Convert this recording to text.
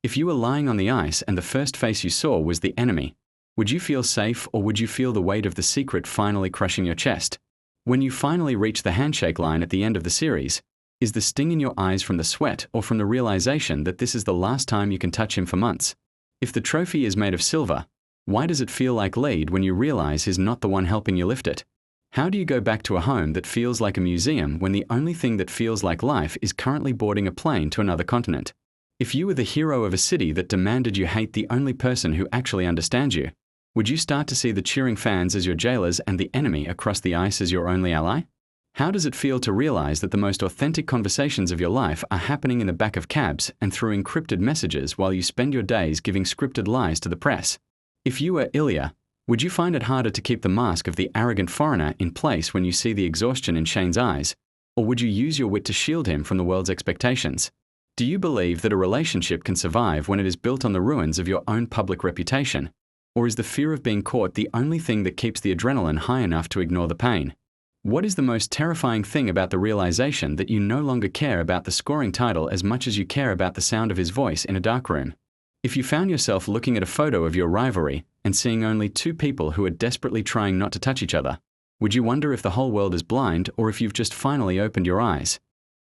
If you were lying on the ice and the first face you saw was the enemy, would you feel safe, or would you feel the weight of the secret finally crushing your chest? When you finally reach the handshake line at the end of the series, is the sting in your eyes from the sweat or from the realization that this is the last time you can touch him for months? If the trophy is made of silver, why does it feel like lead when you realize he's not the one helping you lift it? How do you go back to a home that feels like a museum when the only thing that feels like life is currently boarding a plane to another continent? If you were the hero of a city that demanded you hate the only person who actually understands you, would you start to see the cheering fans as your jailers and the enemy across the ice as your only ally? How does it feel to realize that the most authentic conversations of your life are happening in the back of cabs and through encrypted messages while you spend your days giving scripted lies to the press? If you were Ilya, would you find it harder to keep the mask of the arrogant foreigner in place when you see the exhaustion in Shane's eyes? Or would you use your wit to shield him from the world's expectations? Do you believe that a relationship can survive when it is built on the ruins of your own public reputation? Or is the fear of being caught the only thing that keeps the adrenaline high enough to ignore the pain? What is the most terrifying thing about the realization that you no longer care about the scoring title as much as you care about the sound of his voice in a darkroom? If you found yourself looking at a photo of your rivalry and seeing only two people who are desperately trying not to touch each other, would you wonder if the whole world is blind or if you've just finally opened your eyes?